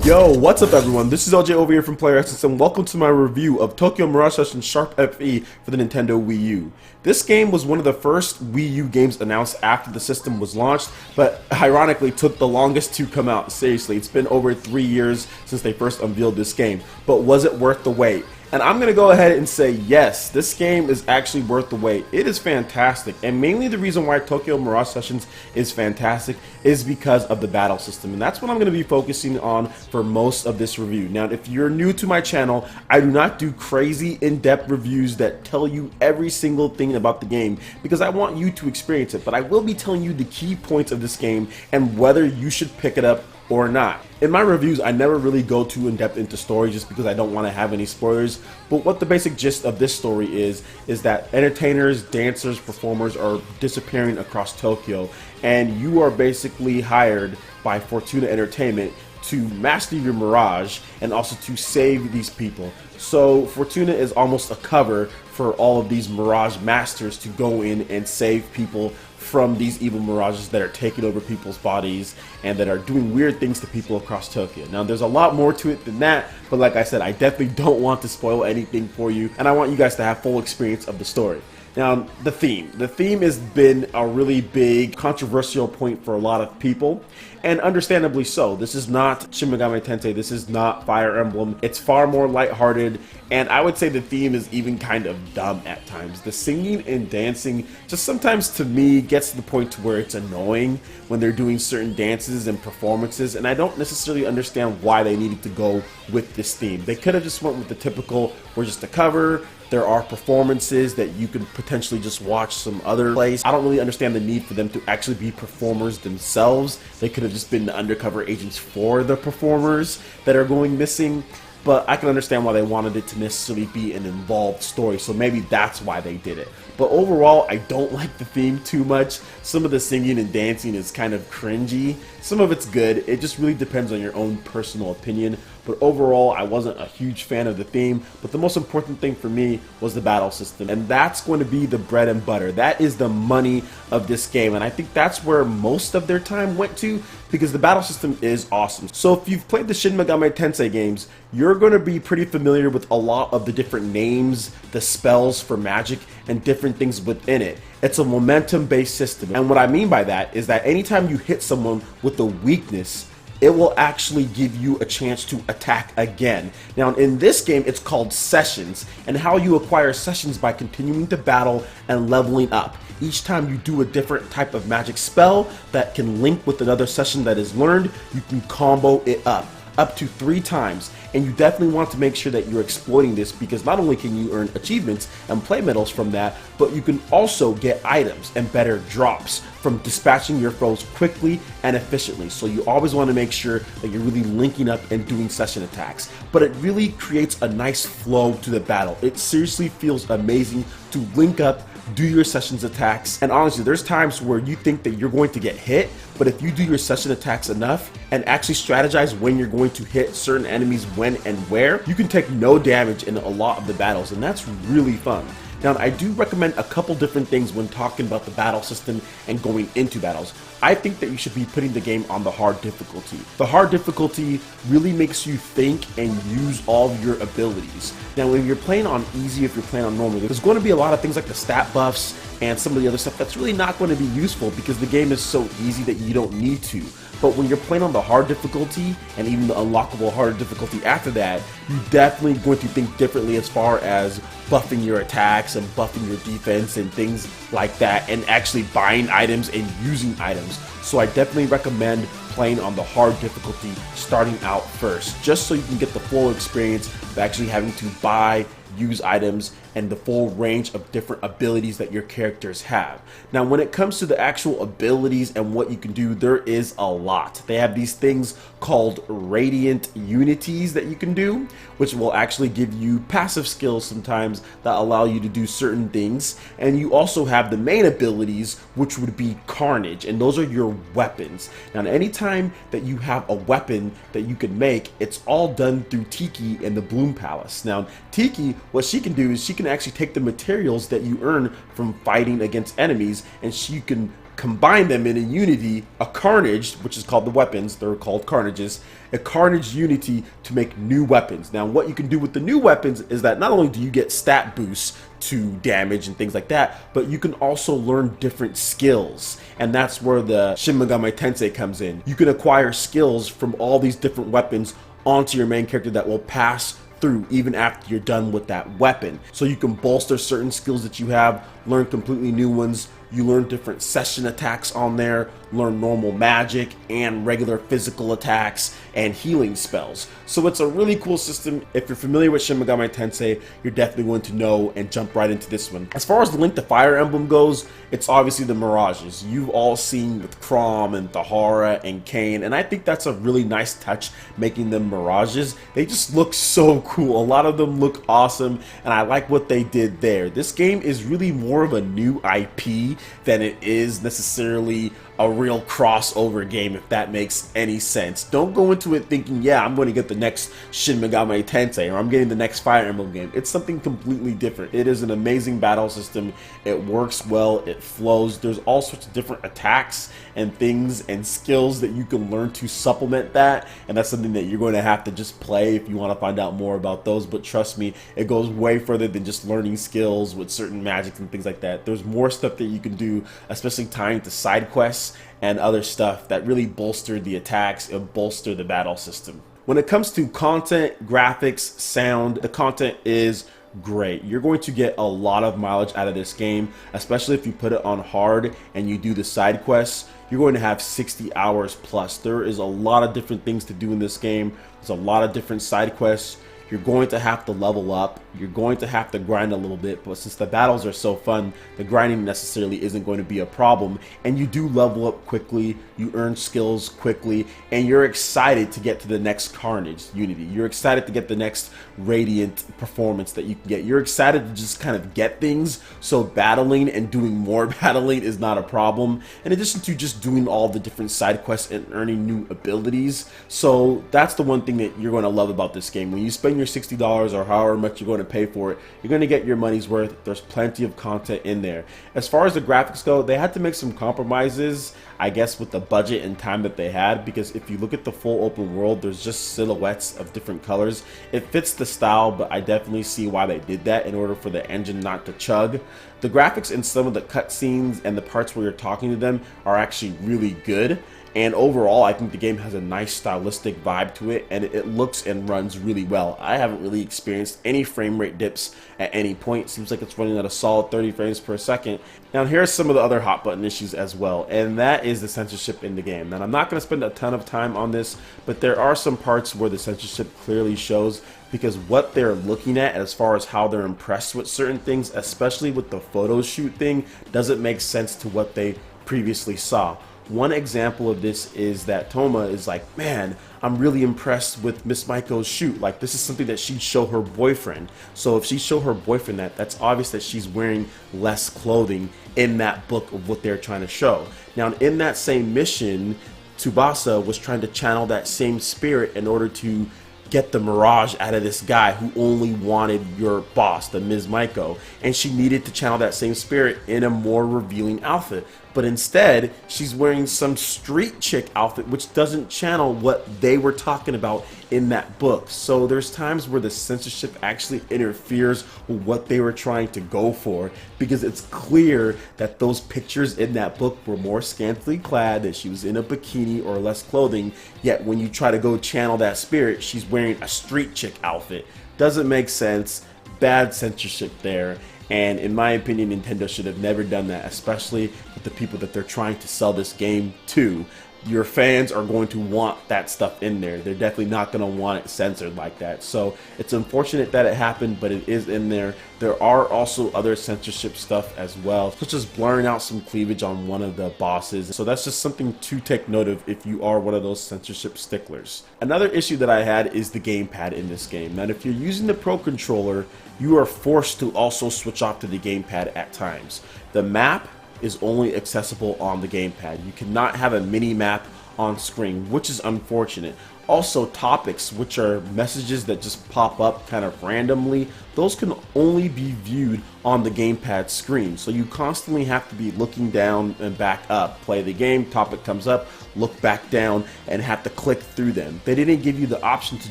Yo, what's up everyone? This is LJ over here from PlayerEssence and welcome to my review of Tokyo Mirage Session Sharp FE for the Nintendo Wii U. This game was one of the first Wii U games announced after the system was launched, but ironically took the longest to come out. Seriously, it's been over 3 years since they first unveiled this game, but was it worth the wait? And I'm going to go ahead and say yes, this game is actually worth the wait. It is fantastic, and mainly the reason why Tokyo Mirage Sessions is fantastic is because of the battle system, and that's what I'm going to be focusing on for most of this review. Now, if you're new to my channel, I do not do crazy in-depth reviews that tell you every single thing about the game because I want you to experience it, but I will be telling you the key points of this game and whether you should pick it up or not. In my reviews, I never really go too in-depth into story just because I don't want to have any spoilers, but what the basic gist of this story is that entertainers, dancers, performers are disappearing across Tokyo, and you are basically hired by Fortuna Entertainment to master your Mirage and also to save these people. So Fortuna is almost a cover for all of these Mirage masters to go in and save people from these evil Mirages that are taking over people's bodies and that are doing weird things to people across Tokyo. Now, there's a lot more to it than that, but like I said, I definitely don't want to spoil anything for you, and I want you guys to have full experience of the story. Now, the theme. The theme has been a really big controversial point for a lot of people, and understandably so. This is not Shin Megami Tensei, this is not Fire Emblem. It's far more lighthearted, and I would say the theme is even kind of dumb at times. The singing and dancing just sometimes to me gets to the point to where it's annoying when they're doing certain dances and performances, and I don't necessarily understand why they needed to go with this theme. They could have just went with the typical, we're just a cover. There are performances that you can potentially just watch some other place. I don't really understand the need for them to actually be performers themselves. They could have just been the undercover agents for the performers that are going missing. But I can understand why they wanted it to necessarily be an involved story, so maybe that's why they did it. But overall, I don't like the theme too much. Some of the singing and dancing is kind of cringy. Some of it's good. It just really depends on your own personal opinion. But overall, I wasn't a huge fan of the theme. But the most important thing for me was the battle system. And that's going to be the bread and butter. That is the money of this game. And I think that's where most of their time went to, because the battle system is awesome. So if you've played the Shin Megami Tensei games, you're going to be pretty familiar with a lot of the different names, the spells for magic, and different things within it. It's a momentum-based system. And what I mean by that is that anytime you hit someone with a weakness, it will actually give you a chance to attack again. Now, in this game, it's called Sessions, and how you acquire Sessions by continuing to battle and leveling up. Each time you do a different type of magic spell that can link with another session that is learned, you can combo it up to 3 times. And you definitely want to make sure that you're exploiting this, because not only can you earn achievements and play medals from that, but you can also get items and better drops from dispatching your foes quickly and efficiently. So you always want to make sure that you're really linking up and doing session attacks. But it really creates a nice flow to the battle. It seriously feels amazing to link up, do your sessions attacks, and honestly, there's times where you think that you're going to get hit, but if you do your session attacks enough and actually strategize when you're going to hit certain enemies when and where, you can take no damage in a lot of the battles, and that's really fun. Now, I do recommend a couple different things when talking about the battle system and going into battles. I think that you should be putting the game on the hard difficulty. The hard difficulty really makes you think and use all of your abilities. Now, when you're playing on easy, if you're playing on normal, there's going to be a lot of things like the stat buffs and some of the other stuff that's really not going to be useful because the game is so easy that you don't need to. But when you're playing on the hard difficulty and even the unlockable harder difficulty after that, you're definitely going to think differently as far as buffing your attacks and buffing your defense and things like that, and actually buying items and using items. So I definitely recommend playing on the hard difficulty starting out first, just so you can get the full experience of actually having to buy, use items, and the full range of different abilities that your characters have. Now, when it comes to the actual abilities and what you can do, there is a lot. They have these things called Radiant Unities that you can do, which will actually give you passive skills sometimes that allow you to do certain things. And you also have the main abilities, which would be Carnage, and those are your weapons. Now, anytime that you have a weapon that you can make, it's all done through Tiki in the Bloom Palace. Now, Tiki, what she can do is she can actually take the materials that you earn from fighting against enemies, and she can combine them in a unity, a carnage, which is called the weapons, they're called carnages, a carnage unity to make new weapons. Now what you can do with the new weapons is that not only do you get stat boosts to damage and things like that, but you can also learn different skills, and that's where the Shin Megami Tensei comes in. You can acquire skills from all these different weapons onto your main character that will pass through even after you're done with that weapon. So you can bolster certain skills that you have, learn completely new ones. You learn different session attacks on there, learn normal magic and regular physical attacks and healing spells. So it's a really cool system. If you're familiar with Shin Megami Tensei, you're definitely going to know and jump right into this one. As far as the Link to Fire Emblem goes, it's obviously the Mirages. You've all seen with Chrom and Thahara and Kain, and I think that's a really nice touch, making them Mirages. They just look so cool. A lot of them look awesome, and I like what they did there. This game is really more of a new IP than it is necessarily a real crossover game, if that makes any sense. Don't go into it thinking, yeah, I'm going to get the next Shin Megami Tensei or I'm getting the next Fire Emblem game. It's something completely different. It is an amazing battle system. It works well, it flows. There's all sorts of different attacks and things and skills that you can learn to supplement that, and that's something that you're going to have to just play if you want to find out more about those. But trust me, it goes way further than just learning skills with certain magics and things like that. There's more stuff that you can do, especially tying to side quests and other stuff that really bolster the attacks and bolster the battle system. When it comes to content, graphics, sound, the content is great. You're going to get a lot of mileage out of this game, especially if you put it on hard and you do the side quests. You're going to have 60 hours plus. There is a lot of different things to do in this game. There's a lot of different side quests. You're going to have to level up. You're going to have to grind a little bit, but since the battles are so fun, the grinding necessarily isn't going to be a problem. And you do level up quickly, you earn skills quickly, and you're excited to get to the next Carnage Unity. You're excited to get the next Radiant performance that you can get. You're excited to just kind of get things, so battling and doing more battling is not a problem, in addition to just doing all the different side quests and earning new abilities. So that's the one thing that you're going to love about this game. When you spend your $60 or however much you're going to pay for it, you're going to get your money's worth. There's plenty of content in there. As far as the graphics go, they had to make some compromises, I guess, with the budget and time that they had, because if you look at the full open world, there's just silhouettes of different colors. It fits the style, but I definitely see why they did that in order for the engine not to chug. The graphics in some of the cutscenes and the parts where you're talking to them are actually really good. And overall, I think the game has a nice stylistic vibe to it, and it looks and runs really well. I haven't really experienced any frame rate dips at any point. Seems like it's running at a solid 30 frames per second. Now here's some of the other hot button issues as well, and that is the censorship in the game. Now I'm not going to spend a ton of time on this, but there are some parts where the censorship clearly shows, because what they're looking at as far as how they're impressed with certain things, especially with the photo shoot thing, doesn't make sense to what they previously saw. One example of this is that Toma is like, man, I'm really impressed with Miss Maiko's shoot. Like, this is something that she'd show her boyfriend. So if she show her boyfriend that, that's obvious that she's wearing less clothing in that book of what they're trying to show. Now, in that same mission, Tsubasa was trying to channel that same spirit in order to get the Mirage out of this guy who only wanted your boss, the Ms. Maiko, and she needed to channel that same spirit in a more revealing outfit. But instead, she's wearing some street chick outfit, which doesn't channel what they were talking about in that book. So there's times where the censorship actually interferes with what they were trying to go for, because it's clear that those pictures in that book were more scantily clad, that she was in a bikini or less clothing, yet when you try to go channel that spirit, she's wearing a street chick outfit. Doesn't make sense. Bad censorship there. And in my opinion, Nintendo should have never done that, especially with the people that they're trying to sell this game to. Your fans are going to want that stuff in there. They're definitely not going to want it censored like that. So it's unfortunate that it happened, but it is in there. There are also other censorship stuff as well, such as blurring out some cleavage on one of the bosses. So that's just something to take note of if you are one of those censorship sticklers. Another issue that I had is the gamepad in this game. Now, if you're using the Pro Controller, you are forced to also switch off to the gamepad at times. The map is only accessible on the gamepad. You cannot have a mini map on screen, which is unfortunate. Also, topics, which are messages that just pop up kind of randomly, those can only be viewed on the gamepad screen. So you constantly have to be looking down and back up. Play the game, topic comes up, look back down, and have to click through them. They didn't give you the option to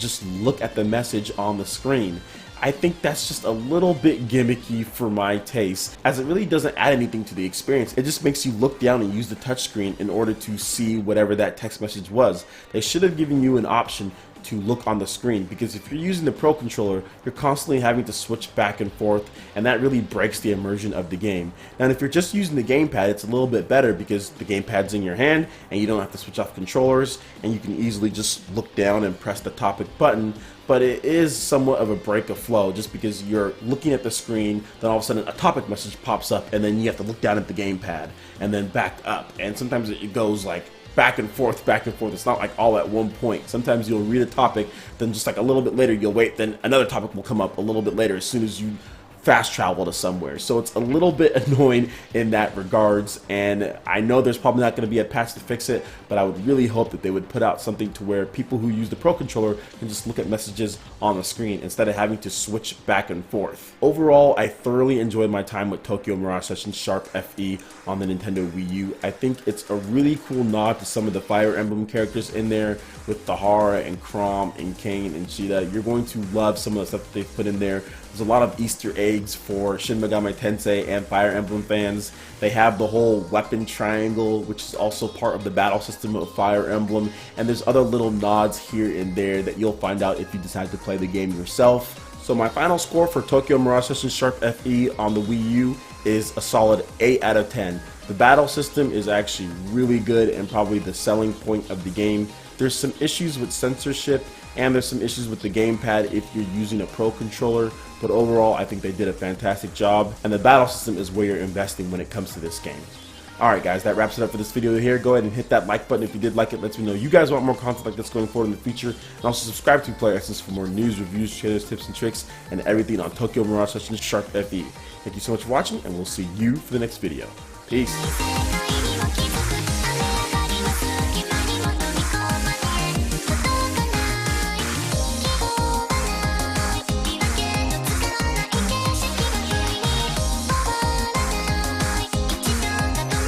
just look at the message on the screen. I think that's just a little bit gimmicky for my taste, as it really doesn't add anything to the experience. It just makes you look down and use the touchscreen in order to see whatever that text message was. They should have given you an option to look on the screen, because if you're using the Pro Controller, you're constantly having to switch back and forth, and that really breaks the immersion of the game. Now, if you're just using the gamepad, it's a little bit better because the gamepad's in your hand and you don't have to switch off controllers, and you can easily just look down and press the topic button. But it is somewhat of a break of flow, just because you're looking at the screen, then all of a sudden a topic message pops up, and then you have to look down at the gamepad and then back up, and sometimes it goes like back and forth, back and forth. It's not like all at one point. Sometimes you'll read a topic, then just like a little bit later you'll wait, then another topic will come up a little bit later as soon as you fast travel to somewhere. So it's a little bit annoying in that regards, and I know there's probably not going to be a patch to fix it, but I would really hope that they would put out something to where people who use the Pro Controller can just look at messages on the screen instead of having to switch back and forth. Overall, I thoroughly enjoyed my time with Tokyo Mirage Sessions Sharp FE on the Nintendo Wii U. I think it's a really cool nod to some of the Fire Emblem characters in there, with Tahara and Chrom and Kane and Cheetah. You're going to love some of the stuff that they've put in there. There's a lot of Easter eggs for Shin Megami Tensei and Fire Emblem fans. They have the whole weapon triangle, which is also part of the battle system of Fire Emblem, and there's other little nods here and there that you'll find out if you decide to play the game yourself. So my final score for Tokyo Mirage Sessions Sharp FE on the Wii U is a solid 8 out of 10. The battle system is actually really good and probably the selling point of the game. There's some issues with censorship, and there's some issues with the gamepad if you're using a Pro Controller, but overall I think they did a fantastic job, and the battle system is where you're investing when it comes to this game. Alright guys, that wraps it up for this video here. Go ahead and hit that like button if you did like it. Lets me know you guys want more content like this going forward in the future, and also subscribe to PlayerEssence for more news, reviews, trailers, tips and tricks, and everything on Tokyo Mirage Sessions Sharp FE. Thank you so much for watching, and we'll see you for the next video. Peace.